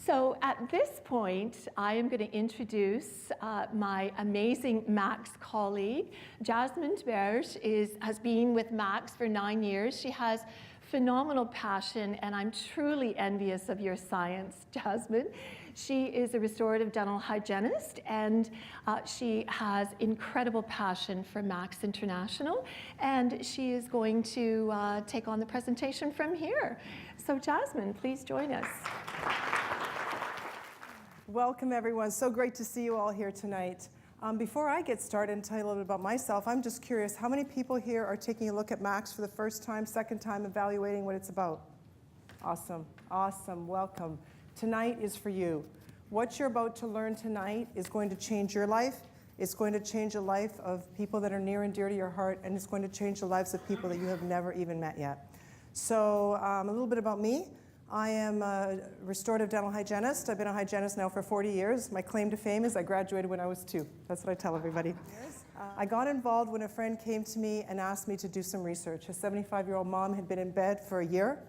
So at this point, I am going to introduce my amazing Max colleague. Jasmine Berge has been with Max for 9 years. She has phenomenal passion, and I'm truly envious of your science, Jasmine. She is a restorative dental hygienist, and she has incredible passion for Max International, and she is going to take on the presentation from here. So Jasmine, please join us. Welcome, everyone. So great to see you all here tonight. Before I get started and tell you a little bit about myself, I'm just curious, how many people here are taking a look at Max for the first time, second time, evaluating what it's about? Awesome, awesome, welcome. Tonight is for you. What you're about to learn tonight is going to change your life. It's going to change the life of people that are near and dear to your heart, and it's going to change the lives of people that you have never even met yet. So a little bit about me. I am a restorative dental hygienist. I've been a hygienist now for 40 years. My claim to fame is I graduated when I was 2. That's what I tell everybody. I got involved when a friend came to me and asked me to do some research. His 75-year-old mom had been in bed for a year,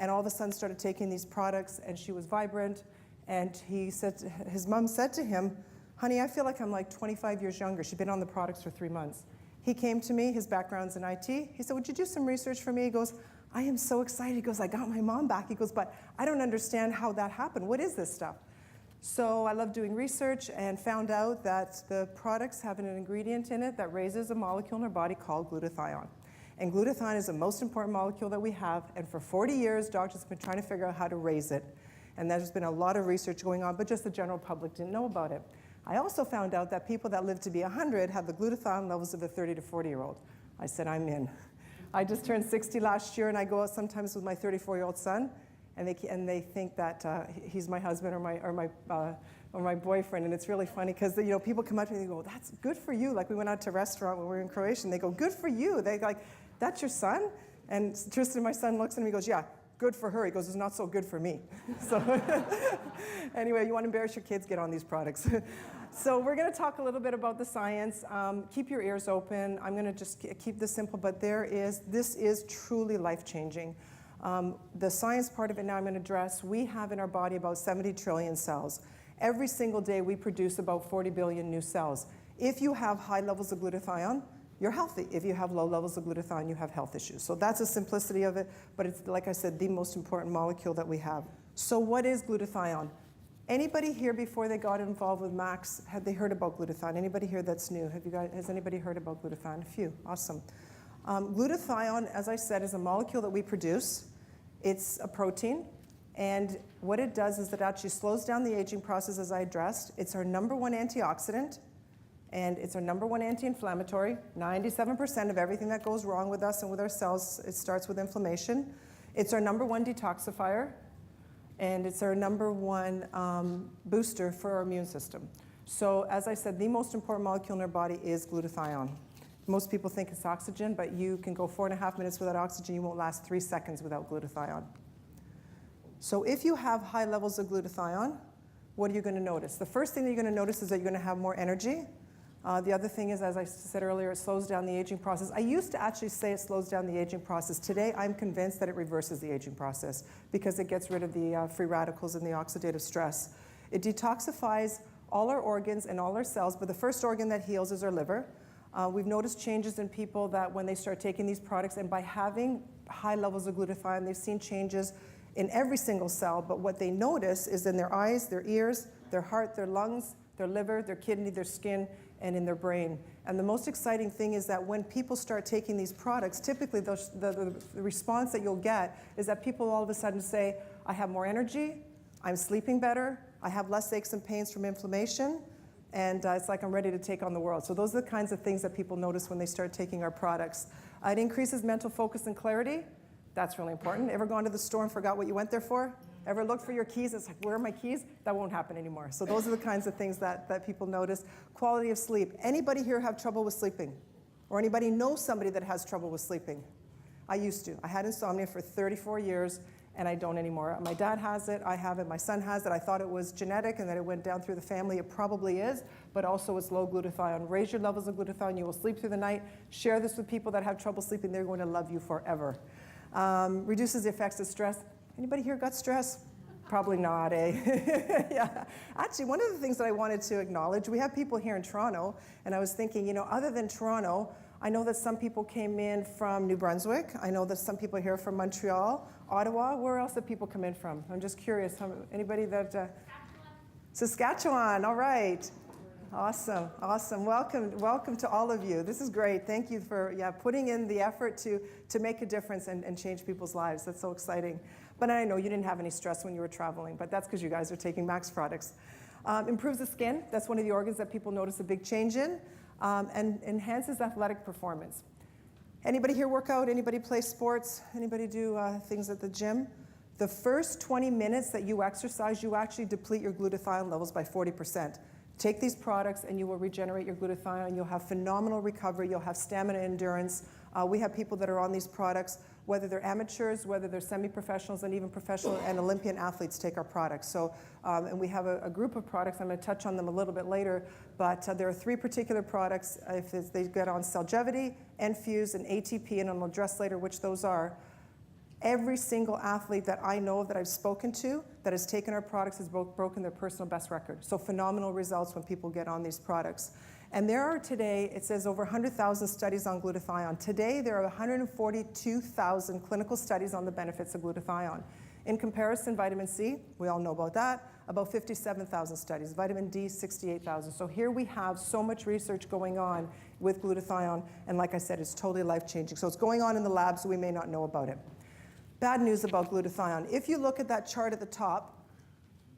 and all of a sudden started taking these products, and she was vibrant. And his mom said to him, "Honey, I feel like I'm like 25 years younger." She'd been on the products for 3 months. He came to me, his background's in IT. He said, "Would you do some research for me?" He goes, "I am so excited." He goes, "I got my mom back." He goes, "But I don't understand how that happened. What is this stuff?" So I love doing research and found out that the products have an ingredient in it that raises a molecule in our body called glutathione. And glutathione is the most important molecule that we have. And for 40 years, doctors have been trying to figure out how to raise it. And there's been a lot of research going on, but just the general public didn't know about it. I also found out that people that live to be 100 have the glutathione levels of a 30 to 40-year-old. I said, I'm in. I just turned 60 last year, and I go out sometimes with my 34-year-old son, and they think that he's my husband or my boyfriend, and it's really funny because people come up to me and they go, "That's good for you." Like we went out to a restaurant when we were in Croatia, and they go, "Good for you." They like, "That's your son?" And Tristan, my son, looks at me and goes, "Yeah, good for her." He goes, "It's not so good for me." So anyway, you want to embarrass your kids, get on these products. So we're going to talk a little bit about the science. Keep your ears open. I'm going to just keep this simple, but this is truly life-changing. The science part of it now I'm going to address. We have in our body about 70 trillion cells. Every single day we produce about 40 billion new cells. If you have high levels of glutathione, you're healthy. If you have low levels of glutathione, you have health issues. So that's the simplicity of it, but it's, like I said, the most important molecule that we have. So what is glutathione? Anybody here before they got involved with Max, had they heard about glutathione? Anybody here that's new? Has anybody heard about glutathione? A few, awesome. Glutathione, as I said, is a molecule that we produce. It's a protein, and what it does is it actually slows down the aging process, as I addressed. It's our #1 antioxidant, and it's our #1 anti-inflammatory. 97% of everything that goes wrong with us and with our cells, it starts with inflammation. It's our #1 detoxifier, and it's our #1 booster for our immune system. So as I said, the most important molecule in our body is glutathione. Most people think it's oxygen, but you can go 4.5 minutes without oxygen. You won't last 3 seconds without glutathione. So if you have high levels of glutathione, what are you going to notice? The first thing that you're going to notice is that you're going to have more energy. The other thing is, as I said earlier, it slows down the aging process. I used to actually say it slows down the aging process. Today, I'm convinced that it reverses the aging process because it gets rid of the free radicals and the oxidative stress. It detoxifies all our organs and all our cells, but the first organ that heals is our liver. We've noticed changes in people that when they start taking these products, and by having high levels of glutathione, they've seen changes in every single cell, but what they notice is in their eyes, their ears, their heart, their lungs, their liver, their kidney, their skin, and in their brain. And the most exciting thing is that when people start taking these products, typically the response that you'll get is that people all of a sudden say, "I have more energy, I'm sleeping better, I have less aches and pains from inflammation, and it's like I'm ready to take on the world." So those are the kinds of things that people notice when they start taking our products. It increases mental focus and clarity. That's really important. Ever gone to the store and forgot what you went there for? Ever looked for your keys? It's like, where are my keys? That won't happen anymore. So those are the kinds of things that people notice. Quality of sleep. Anybody here have trouble with sleeping? Or anybody know somebody that has trouble with sleeping? I used to. I had insomnia for 34 years, and I don't anymore. My dad has it, I have it, my son has it. I thought it was genetic and that it went down through the family. It probably is, but also it's low glutathione. Raise your levels of glutathione, you will sleep through the night. Share this with people that have trouble sleeping, they're going to love you forever. Reduces the effects of stress. Anybody here got stress? Probably not, eh? Yeah. Actually, one of the things that I wanted to acknowledge, we have people here in Toronto, and I was thinking, you know, other than Toronto, I know that some people came in from New Brunswick. I know that some people are here from Montreal, Ottawa. Where else did people come in from? I'm just curious. Anybody that? Saskatchewan, all right. Awesome, awesome. Welcome to all of you. This is great. Thank you for putting in the effort to make a difference and change people's lives. That's so exciting. But I know you didn't have any stress when you were traveling, but that's because you guys are taking Max products. Improves the skin. That's one of the organs that people notice a big change in, and enhances athletic performance. Anybody here work out? Anybody play sports? Anybody do things at the gym? The first 20 minutes that you exercise, you actually deplete your glutathione levels by 40%. Take these products and you will regenerate your glutathione. You'll have phenomenal recovery. You'll have stamina endurance. We have people that are on these products, whether they're amateurs, whether they're semi-professionals, and even professional and Olympian athletes take our products. So, and we have a group of products. I'm going to touch on them a little bit later, but there are 3 particular products. If they get on Celgevity, Infuse, and ATP, and I'll address later which those are. Every single athlete that I know that I've spoken to that has taken our products has broken their personal best record. So phenomenal results when people get on these products. And there are today, it says over 100,000 studies on glutathione. Today, there are 142,000 clinical studies on the benefits of glutathione. In comparison, vitamin C, we all know about that, about 57,000 studies. Vitamin D, 68,000. So here we have so much research going on with glutathione, and like I said, it's totally life-changing. So it's going on in the lab, so we may not know about it. Bad news about glutathione. If you look at that chart at the top,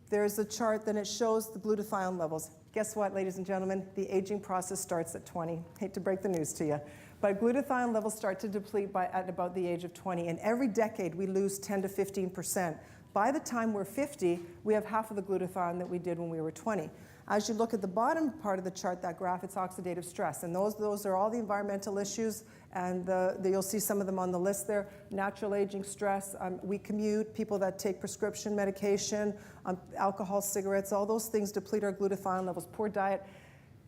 there's a chart, then it shows the glutathione levels. Guess what, ladies and gentlemen? The aging process starts at 20. Hate to break the news to you. But glutathione levels start to deplete at about the age of 20. And every decade, we lose 10 to 15%. By the time we're 50, we have half of the glutathione that we did when we were 20. As you look at the bottom part of the chart, that graph, it's oxidative stress. And those are all the environmental issues, and you'll see some of them on the list there. Natural aging, stress, we commute, people that take prescription medication, alcohol, cigarettes, all those things deplete our glutathione levels. Poor diet.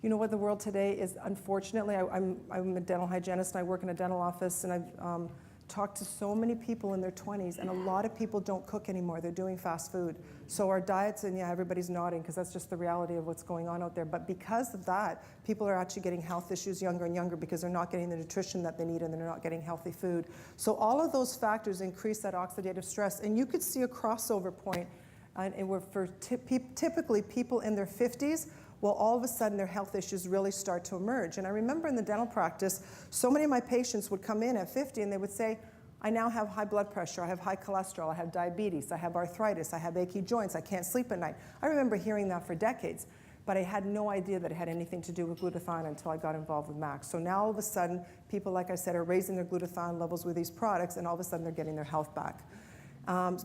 You know what the world today is, unfortunately, I'm a dental hygienist, and I work in a dental office, and I've talked to so many people in their 20s, and a lot of people don't cook anymore. They're doing fast food. So our diets, and yeah, everybody's nodding because that's just the reality of what's going on out there. But because of that, people are actually getting health issues younger and younger because they're not getting the nutrition that they need and they're not getting healthy food. So all of those factors increase that oxidative stress. And you could see a crossover point, and we're for typically people in their 50s, well, all of a sudden their health issues really start to emerge. And I remember in the dental practice, so many of my patients would come in at 50 and they would say, I now have high blood pressure, I have high cholesterol, I have diabetes, I have arthritis, I have achy joints, I can't sleep at night. I remember hearing that for decades, but I had no idea that it had anything to do with glutathione until I got involved with Max. So now all of a sudden, people, like I said, are raising their glutathione levels with these products, and all of a sudden they're getting their health back.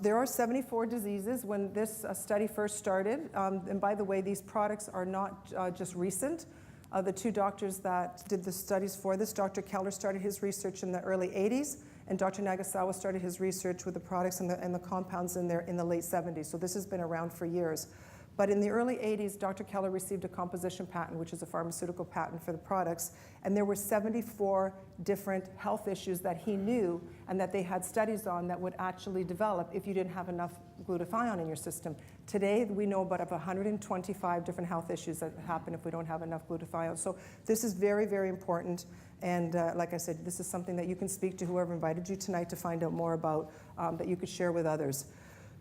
There are 74 diseases when this study first started. And by the way, these products are not just recent. The 2 doctors that did the studies for this, Dr. Keller started his research in the early 80s, and Dr. Nagasawa started his research with the products and the compounds in the late 70s. So this has been around for years. But in the early 80s, Dr. Keller received a composition patent, which is a pharmaceutical patent for the products, and there were 74 different health issues that he knew and that they had studies on that would actually develop if you didn't have enough glutathione in your system. Today, we know about 125 different health issues that happen if we don't have enough glutathione. So this is very, very important, and like I said, this is something that you can speak to whoever invited you tonight to find out more about, that you could share with others.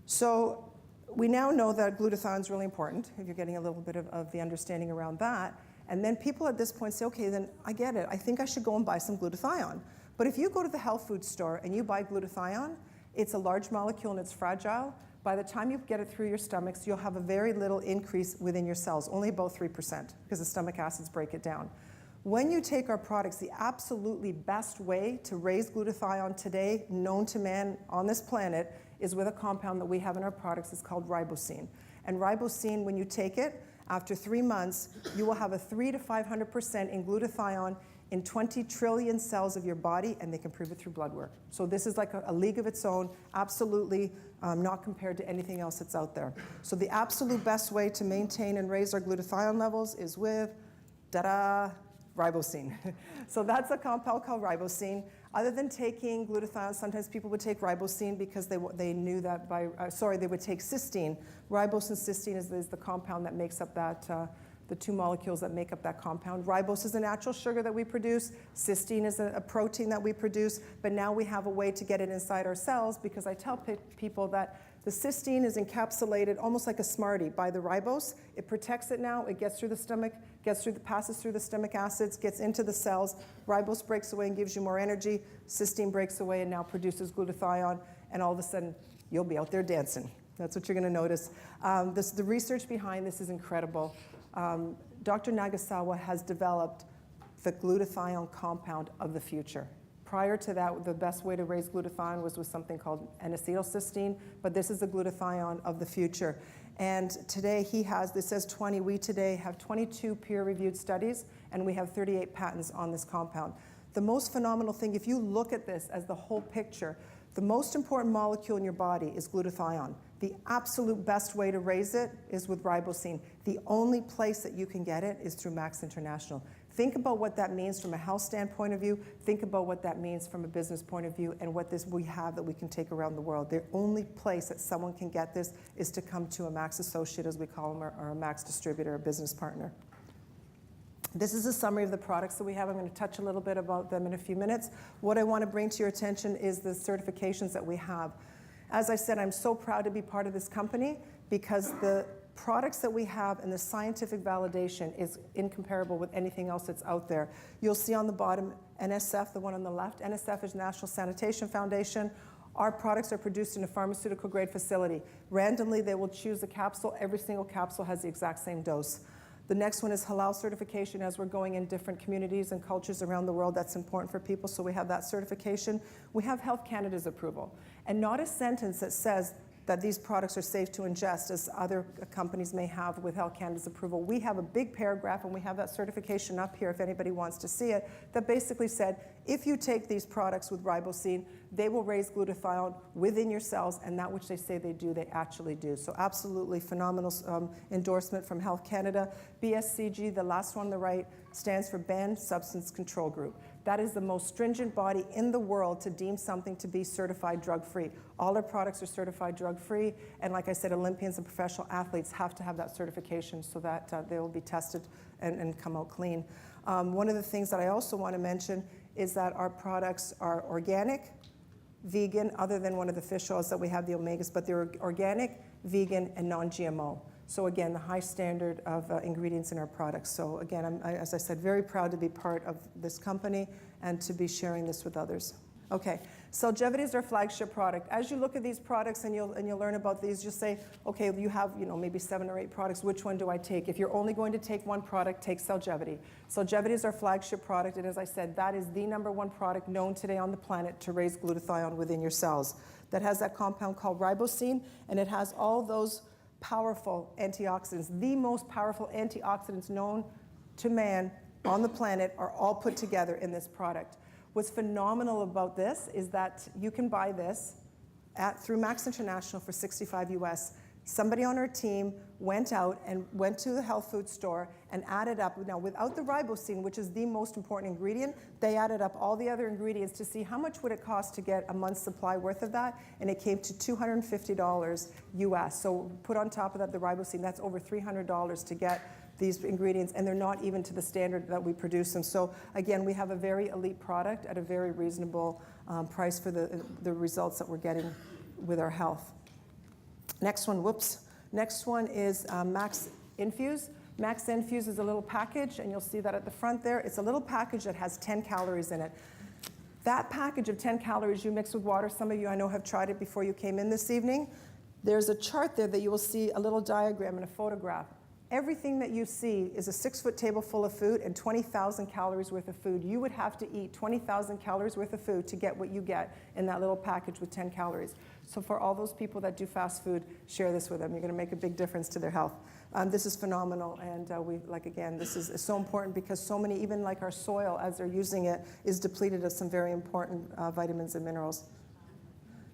So we now know that glutathione is really important, if you're getting a little bit of the understanding around that. And then people at this point say, okay, then I get it. I think I should go and buy some glutathione. But if you go to the health food store and you buy glutathione, it's a large molecule and it's fragile. By the time you get it through your stomachs, you'll have a very little increase within your cells, only about 3%, because the stomach acids break it down. When you take our products, the absolutely best way to raise glutathione today, known to man on this planet, is with a compound that we have in our products. It's called RIBOCEINE. And RIBOCEINE, when you take it, after 3 months, you will have a 300 to 500% in glutathione in 20 trillion cells of your body, and they can prove it through blood work. So this is like a league of its own, absolutely not compared to anything else that's out there. So the absolute best way to maintain and raise our glutathione levels is with, ta-da, RIBOCEINE. So that's a compound called RIBOCEINE. Other than taking glutathione, sometimes people would take ribosine because they knew that they would take cysteine. Ribose and cysteine is the compound that makes up that, the two molecules that make up that compound. Ribose is a natural sugar that we produce. Cysteine is a protein that we produce. But now we have a way to get it inside our cells, because I tell people that the cysteine is encapsulated almost like a Smartie by the ribose. It protects it now. It gets through the stomach, passes through the stomach acids, gets into the cells. Ribose breaks away and gives you more energy. Cysteine breaks away and now produces glutathione. And all of a sudden, you'll be out there dancing. That's what you're going to notice. The research behind this is incredible. Dr. Nagasawa has developed the glutathione compound of the future. Prior to that, the best way to raise glutathione was with something called N-acetylcysteine, but this is the glutathione of the future. And today this says 20, we today have 22 peer-reviewed studies, and we have 38 patents on this compound. The most phenomenal thing, if you look at this as the whole picture, the most important molecule in your body is glutathione. The absolute best way to raise it is with ribosine. The only place that you can get it is through Max International. Think about what that means from a health standpoint of view. Think about what that means from a business point of view, and what we have that we can take around the world. The only place that someone can get this is to come to a Max associate, as we call them, or a Max distributor, a business partner. This is a summary of the products that we have. I'm going to touch a little bit about them in a few minutes. What I want to bring to your attention is the certifications that we have. As I said, I'm so proud to be part of this company, because the products that we have and the scientific validation is incomparable with anything else that's out there. You'll see on the bottom NSF, the one on the left. NSF is National Sanitation Foundation. Our products are produced in a pharmaceutical grade facility. Randomly, they will choose a capsule. Every single capsule has the exact same dose. The next one is halal certification. As we're going in different communities and cultures around the world, that's important for people, so we have that certification. We have Health Canada's approval. And not a sentence that says that these products are safe to ingest, as other companies may have with Health Canada's approval. We have a big paragraph, and we have that certification up here if anybody wants to see it, that basically said, if you take these products with ribosine, they will raise glutathione within your cells, and that which they say they do, they actually do. So absolutely phenomenal endorsement from Health Canada. BSCG, the last one on the right, stands for Banned Substance Control Group. That is the most stringent body in the world to deem something to be certified drug-free. All our products are certified drug-free, and like I said, Olympians and professional athletes have to have that certification so that they will be tested and come out clean. One of the things that I also want to mention is that our products are organic, vegan, other than one of the fish oils that we have, the omegas, but they're organic, vegan, and non-GMO. So again, the high standard of ingredients in our products. So again, I'm, as I said, very proud to be part of this company and to be sharing this with others. Okay, Celgevity is our flagship product. As you look at these products and you'll learn about these, just say, okay, you have maybe 7 or 8 products. Which one do I take? If you're only going to take one product, take Celgevity. Celgevity is our flagship product, and as I said, that is the #1 product known today on the planet to raise glutathione within your cells. That has that compound called ribosine, and it has all those powerful antioxidants. The most powerful antioxidants known to man on the planet are all put together in this product. What's phenomenal about this is that you can buy this through Max International for $65 US. Somebody on our team went out and went to the health food store and added up, now without the ribosine, which is the most important ingredient, they added up all the other ingredients to see how much would it cost to get a month's supply worth of that, and it came to $250 US. So put on top of that the ribosine, that's over $300 to get these ingredients, and they're not even to the standard that we produce them. So again, we have a very elite product at a very reasonable price for the results that we're getting with our health. Next one, Next one is Max Infuse. Max Infuse is a little package, and you'll see that at the front there. It's a little package that has 10 calories in it. That package of 10 calories you mix with water. Some of you I know have tried it before you came in this evening. There's a chart there that you will see a little diagram and a photograph. Everything that you see is a 6-foot table full of food and 20,000 calories worth of food. You would have to eat 20,000 calories worth of food to get what you get in that little package with 10 calories. So for all those people that do fast food, share this with them. You're going to make a big difference to their health. This is phenomenal, and this is so important because so many, even like our soil as they're using it, is depleted of some very important vitamins and minerals.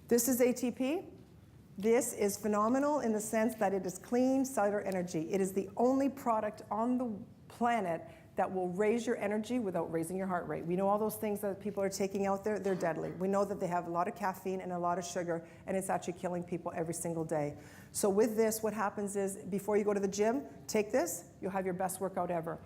This is ATP. This is phenomenal in the sense that it is clean cellular energy. It is the only product on the planet that will raise your energy without raising your heart rate. We know all those things that people are taking out there, they're deadly. We know that they have a lot of caffeine and a lot of sugar, and it's actually killing people every single day. So with this, what happens is before you go to the gym, take this, you'll have your best workout ever.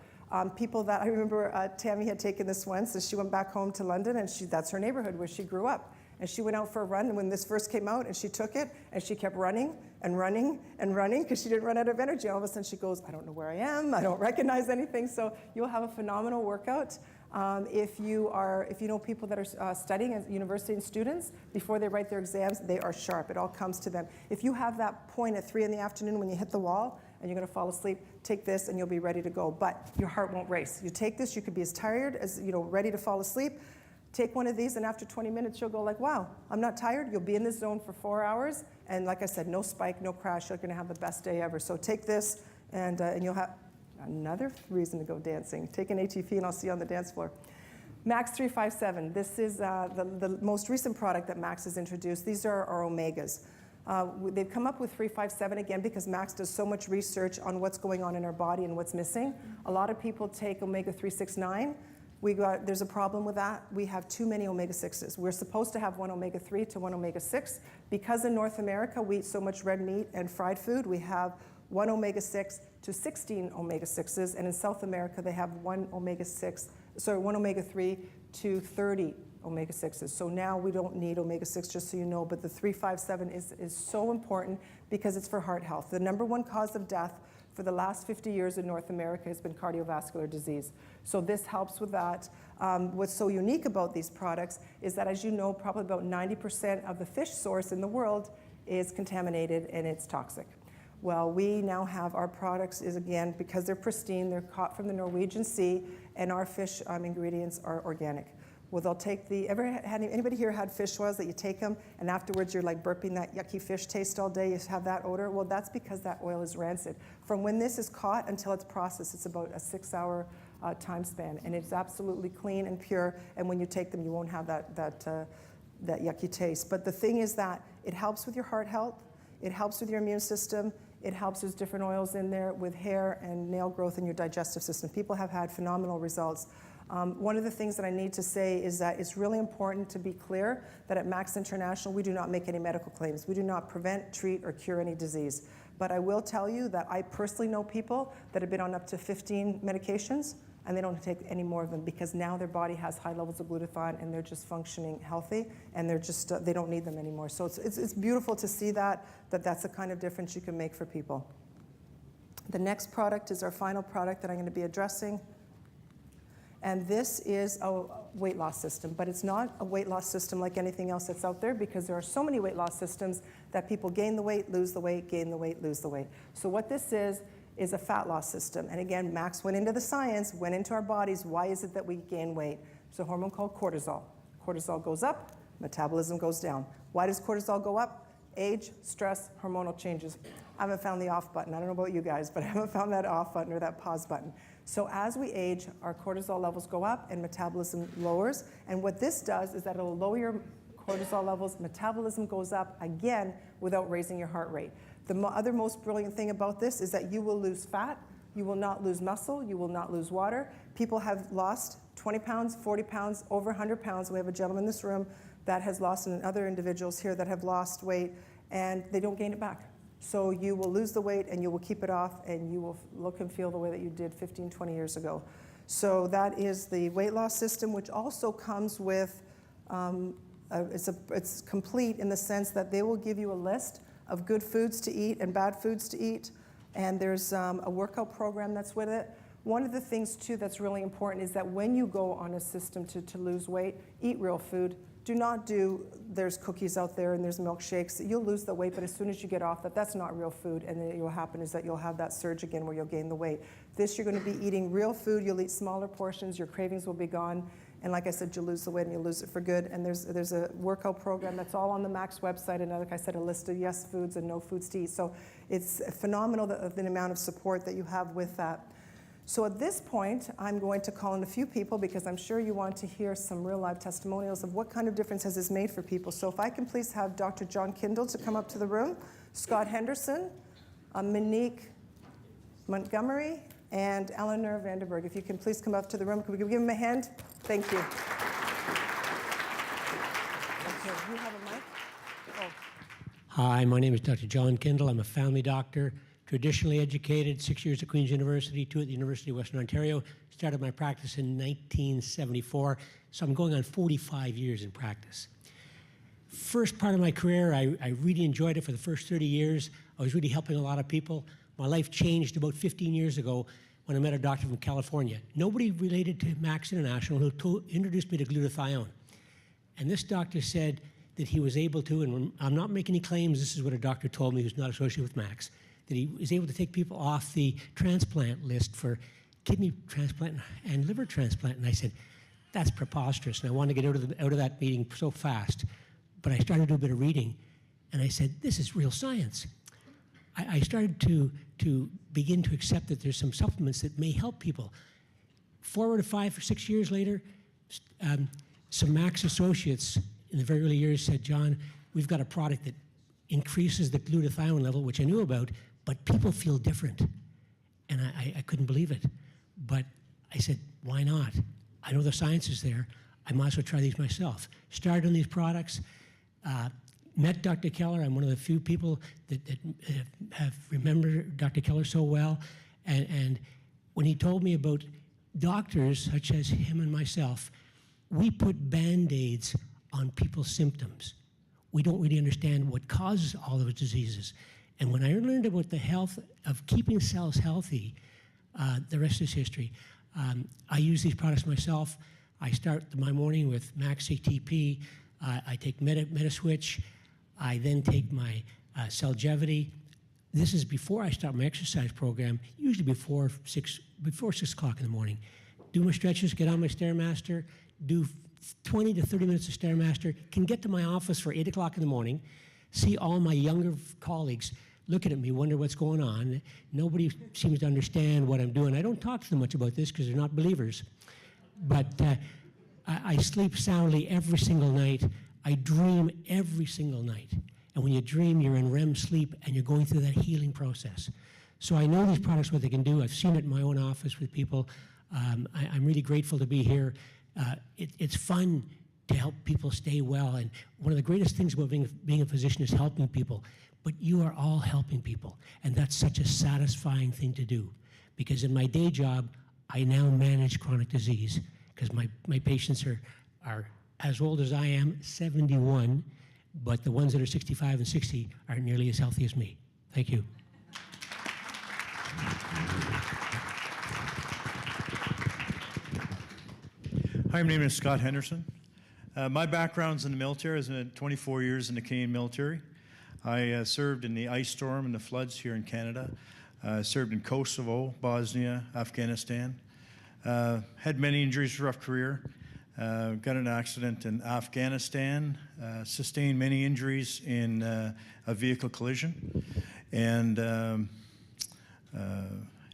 People that, I remember Tammy had taken this once, so she went back home to London, and that's her neighborhood where she grew up. And she went out for a run, and when this first came out, and she took it, and she kept running and running and running because she didn't run out of energy. All of a sudden she goes, I don't know where I am, I don't recognize anything. So you'll have a phenomenal workout. If you know people that are studying as university students, before they write their exams, they are sharp. It all comes to them. If you have that point at 3 in the afternoon when you hit the wall and you're going to fall asleep, take this and you'll be ready to go. But your heart won't race. You take this, you could be as tired as, ready to fall asleep. Take one of these, and after 20 minutes, you'll go like, wow, I'm not tired. You'll be in this zone for 4 hours. And like I said, no spike, no crash. You're going to have the best day ever. So take this, and you'll have another reason to go dancing. Take an ATP, and I'll see you on the dance floor. Max 357. This is the most recent product that Max has introduced. These are our omegas. They've come up with 357 again because Max does so much research on what's going on in our body and what's missing. A lot of people take omega 369. There's a problem with that. We have too many omega-6s. We're supposed to have 1 omega-3 to 1 omega-6. Because in North America we eat so much red meat and fried food, we have 1 omega-6 to 16 omega-6s, and in South America they have 1 omega-3 to 30 omega-6s. So now we don't need omega-6, just so you know, but the 357 is so important because it's for heart health. The #1 cause of death for the last 50 years in North America has been cardiovascular disease. So this helps with that. What's so unique about these products is that, as you know, probably about 90% of the fish source in the world is contaminated and it's toxic. Well, we now have our products again, because they're pristine, they're caught from the Norwegian Sea, and our fish ingredients are organic. Well, they'll take anybody here had fish oils that you take them and afterwards you're like burping that yucky fish taste all day, you have that odor? Well, that's because that oil is rancid. From when this is caught until it's processed, it's about a 6-hour time span, and it's absolutely clean and pure, and when you take them, you won't have that yucky taste. But the thing is that it helps with your heart health, it helps with your immune system, it helps, there's different oils in there with hair and nail growth in your digestive system. People have had phenomenal results. One of the things that I need to say is that it's really important to be clear that at Max International, we do not make any medical claims. We do not prevent, treat, or cure any disease. But I will tell you that I personally know people that have been on up to 15 medications, and they don't take any more of them because now their body has high levels of glutathione and they're just functioning healthy, and they're just, they don't need them anymore. So it's beautiful to see that's the kind of difference you can make for people. The next product is our final product that I'm going to be addressing. And this is a weight loss system, but it's not a weight loss system like anything else that's out there because there are so many weight loss systems that people gain the weight, lose the weight, gain the weight, lose the weight. So what this is a fat loss system. And again, Max went into the science, went into our bodies. Why is it that we gain weight? It's a hormone called cortisol. Cortisol goes up, metabolism goes down. Why does cortisol go up? Age, stress, hormonal changes. I haven't found the off button. I don't know about you guys, but I haven't found that off button or that pause button. So as we age, our cortisol levels go up and metabolism lowers. And what this does is that it'll lower your cortisol levels, metabolism goes up again without raising your heart rate. The other most brilliant thing about this is that you will lose fat, you will not lose muscle, you will not lose water. People have lost 20 pounds, 40 pounds, over 100 pounds. We have a gentleman in this room that has lost, and other individuals here that have lost weight, and they don't gain it back. So you will lose the weight and you will keep it off, and you will look and feel the way that you did 15, 20 years ago. So that is the weight loss system, which also comes with, it's complete in the sense that they will give you a list of good foods to eat and bad foods to eat, and there's a workout program that's with it. One of the things too that's really important is that when you go on a system to lose weight, eat real food. Do not there's cookies out there and there's milkshakes. You'll lose the weight, but as soon as you get off that's not real food, and then what will happen is that you'll have that surge again where you'll gain the weight. This, you're going to be eating real food. You'll eat smaller portions. Your cravings will be gone. And like I said, you'll lose the weight and you'll lose it for good. And there's a workout program that's all on the Max website, and like I said, a list of yes foods and no foods to eat. So it's phenomenal the amount of support that you have with that. So at this point, I'm going to call in a few people because I'm sure you want to hear some real live testimonials of what kind of difference has this made for people. So if I can please have Dr. John Kindle to come up to the room, Scott Henderson, Monique Montgomery, and Eleanor Vanderberg. If you can please come up to the room. Can we give them a hand? Thank you. Okay, you have a mic? Oh. Hi, my name is Dr. John Kendall. I'm a family doctor, traditionally educated, 6 years at Queen's University, 2 at the University of Western Ontario. Started my practice in 1974, so I'm going on 45 years in practice. First part of my career, I really enjoyed it for the first 30 years. I was really helping a lot of people. My life changed about 15 years ago when I met a doctor from California. Nobody related to Max International who introduced me to glutathione. And this doctor said that he was able to, and I'm not making any claims, this is what a doctor told me who's not associated with Max, that he was able to take people off the transplant list for kidney transplant and liver transplant. And I said, that's preposterous. And I wanted to get out of that meeting so fast. But I started to do a bit of reading, and I said, this is real science. I started to begin to accept that there's some supplements that may help people. Forward to 5 or 6 years later, some Max associates in the very early years said, John, we've got a product that increases the glutathione level, which I knew about, but people feel different. And I couldn't believe it. But I said, why not? I know the science is there. I might as well try these myself. Started on these products, met Dr. Keller. I'm one of the few people that have remembered Dr. Keller so well. And when he told me about doctors, such as him and myself, we put Band-Aids on people's symptoms. We don't really understand what causes all those diseases. And when I learned about the health of keeping cells healthy, the rest is history. I use these products myself. I start my morning with MAXATP. I take Metaswitch. I then take my Celgevity. This is before I start my exercise program, usually before 6 o'clock in the morning. Do my stretches, get on my Stairmaster, do 20 to 30 minutes of Stairmaster, can get to my office for 8 o'clock in the morning, see all my younger colleagues looking at me, wonder what's going on. Nobody seems to understand what I'm doing. I don't talk to them much about this because they're not believers. But I sleep soundly every single night. I dream every single night. And when you dream, you're in REM sleep and you're going through that healing process. So I know these products, what they can do. I've seen it in my own office with people. I'm really grateful to be here. It's fun to help people stay well. And one of the greatest things about being a physician is helping people. But you are all helping people. And that's such a satisfying thing to do. Because in my day job, I now manage chronic disease. Because my patients are as old as I am, 71, but the ones that are 65 and 60 are nearly as healthy as me. Thank you. Hi, my name is Scott Henderson. My background's in the military. I spent 24 years in the Canadian military. I served in the ice storm and the floods here in Canada. Served in Kosovo, Bosnia, Afghanistan. Had many injuries, rough career. Got an accident in Afghanistan, sustained many injuries in a vehicle collision, and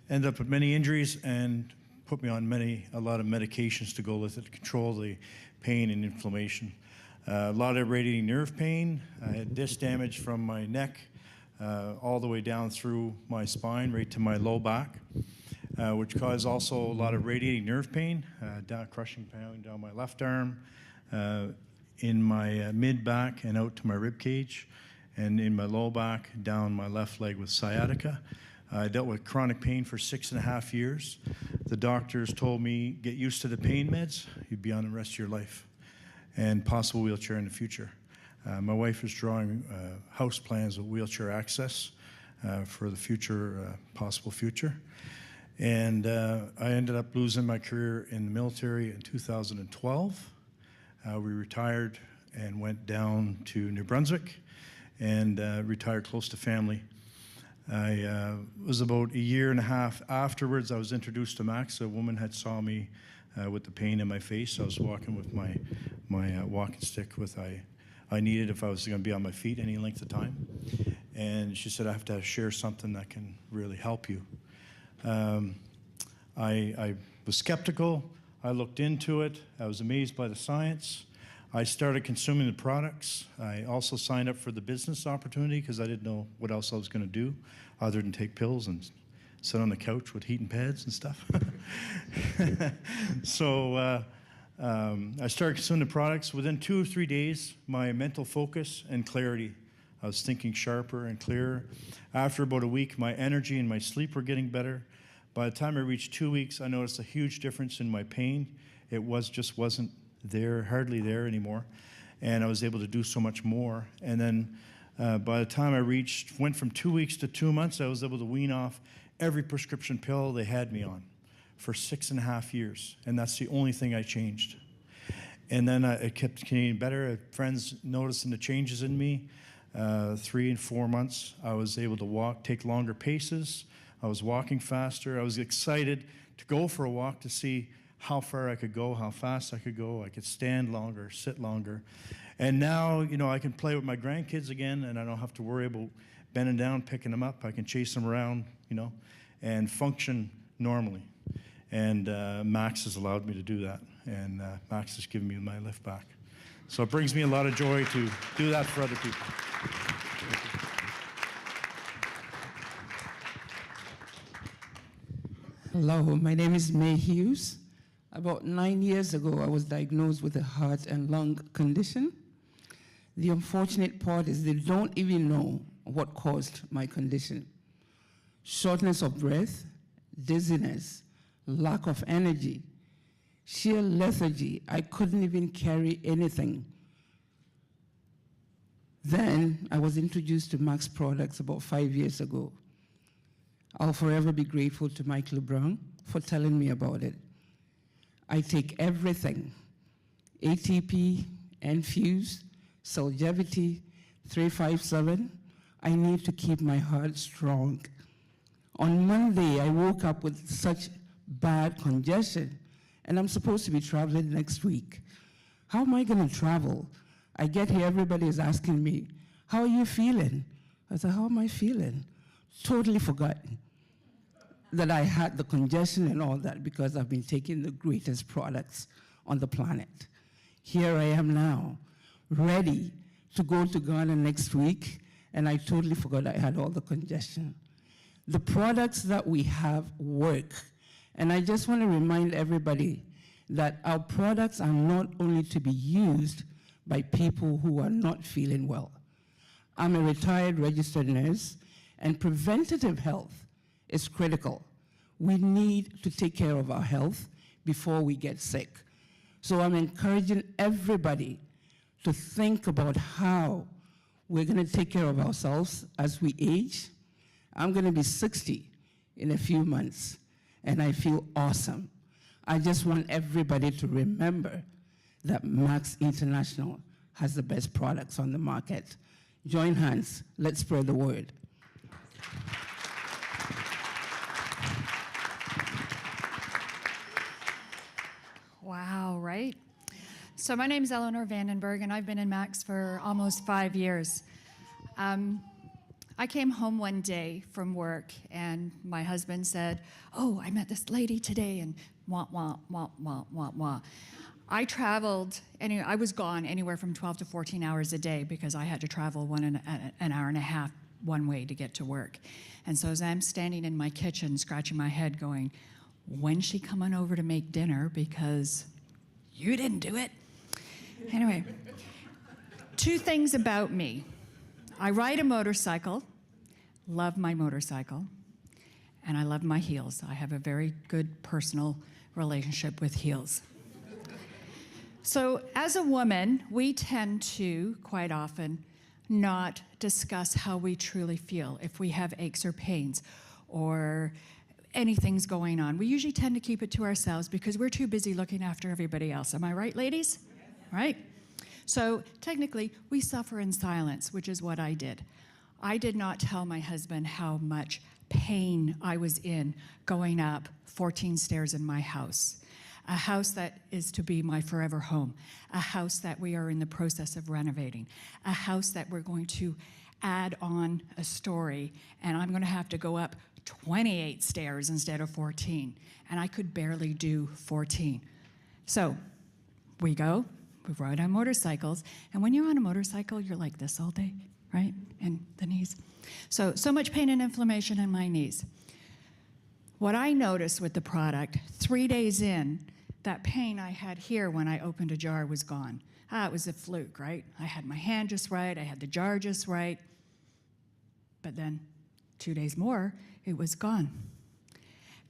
ended up with many injuries and put me on a lot of medications to go with it to control the pain and inflammation. A lot of radiating nerve pain. I had disc damage from my neck all the way down through my spine, right to my low back. Which caused also a lot of radiating nerve pain, crushing pain down my left arm, in my mid-back and out to my rib cage, and in my low back, down my left leg with sciatica. I dealt with chronic pain for 6.5 years. The doctors told me, get used to the pain meds, you'd be on the rest of your life, and possible wheelchair in the future. My wife is drawing house plans with wheelchair access for the future, possible future. And I ended up losing my career in the military in 2012. We retired and went down to New Brunswick and retired close to family. I was about 1.5 years afterwards, I was introduced to Max. A woman had saw me with the pain in my face. I was walking with my walking stick with I needed if I was going to be on my feet any length of time. And she said, I have to share something that can really help you. I was skeptical. I looked into it. I was amazed by the science. I started consuming the products. I also signed up for the business opportunity because I didn't know what else I was going to do other than take pills and sit on the couch with heating pads and stuff. So I started consuming the products. Within 2 or 3 days, my mental focus and clarity, I was thinking sharper and clearer. After about a week, my energy and my sleep were getting better. By the time I reached 2 weeks, I noticed a huge difference in my pain. It just wasn't there, hardly there anymore. And I was able to do so much more. And then by the time I went from 2 weeks to 2 months, I was able to wean off every prescription pill they had me on for 6.5 years. And that's the only thing I changed. And then it kept getting better. Friends noticing the changes in me. 3 and 4 months, I was able to take longer paces. I was walking faster. I was excited to go for a walk to see how far I could go, how fast I could go. I could stand longer, sit longer. And now, I can play with my grandkids again, and I don't have to worry about bending down, picking them up. I can chase them around, and function normally. And Max has allowed me to do that, and Max has given me my lift back. So it brings me a lot of joy to do that for other people. Hello, my name is May Hughes. About 9 years ago, I was diagnosed with a heart and lung condition. The unfortunate part is they don't even know what caused my condition. Shortness of breath, dizziness, lack of energy, sheer lethargy. I couldn't even carry anything. Then I was introduced to Max products about 5 years ago. I'll forever be grateful to Mike LeBron for telling me about it. I take everything, ATP, Infuse, Solgevity, 357. I need to keep my heart strong. On Monday, I woke up with such bad congestion, and I'm supposed to be traveling next week. How am I going to travel? I get here, everybody is asking me, how are you feeling? I said, how am I feeling? Totally forgotten that I had the congestion and all that because I've been taking the greatest products on the planet. Here I am now, ready to go to Ghana next week, and I totally forgot I had all the congestion. The products that we have work, and I just want to remind everybody that our products are not only to be used by people who are not feeling well. I'm a retired registered nurse, and preventative health is critical. We need to take care of our health before we get sick. So I'm encouraging everybody to think about how we're going to take care of ourselves as we age. I'm going to be 60 in a few months, and I feel awesome. I just want everybody to remember that Max International has the best products on the market. Join hands. Let's spread the word. Wow, right? So my name is Eleanor Vandenberg, and I've been in Max for almost 5 years. I came home one day from work, and my husband said, oh, I met this lady today, and wah, wah, wah, wah, wah, wah. I traveled, I was gone anywhere from 12 to 14 hours a day because I had to travel an hour and a half one way to get to work. And so as I'm standing in my kitchen, scratching my head going, when's she coming over to make dinner because you didn't do it? Anyway, 2 things about me. I ride a motorcycle, love my motorcycle, and I love my heels. I have a very good personal relationship with heels. So as a woman, we tend to, quite often, not discuss how we truly feel if we have aches or pains or anything's going on. We usually tend to keep it to ourselves because we're too busy looking after everybody else. Am I right, ladies? Right? So technically, we suffer in silence, which is what I did. I did not tell my husband how much pain I was in going up 14 stairs in my house, a house that is to be my forever home, a house that we are in the process of renovating, a house that we're going to add on a story, and I'm going to have to go up 28 stairs instead of 14, and I could barely do 14. So we go. We ride on motorcycles, and when you're on a motorcycle, you're like this all day, right? And the knees. So much pain and inflammation in my knees. What I noticed with the product, 3 days in, that pain I had here when I opened a jar was gone. It was a fluke, right? I had my hand just right, I had the jar just right. But then 2 days more, it was gone.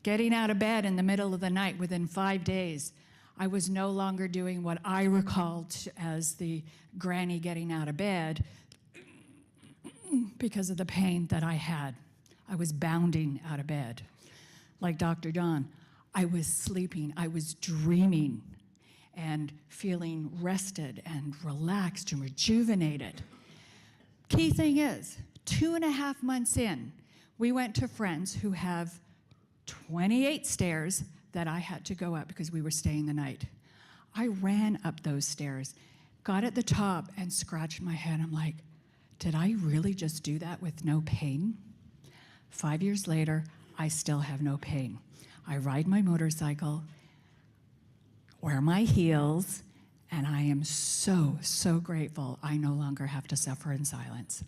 Getting out of bed in the middle of the night within 5 days, I was no longer doing what I recalled as the granny getting out of bed because of the pain that I had. I was bounding out of bed. Like Dr. John, I was sleeping, I was dreaming and feeling rested and relaxed and rejuvenated. Key thing is, 2.5 months in, we went to friends who have 28 stairs that I had to go up because we were staying the night. I ran up those stairs, got at the top and scratched my head. I'm like, did I really just do that with no pain? 5 years later, I still have no pain. I ride my motorcycle, wear my heels, and I am so, so grateful I no longer have to suffer in silence.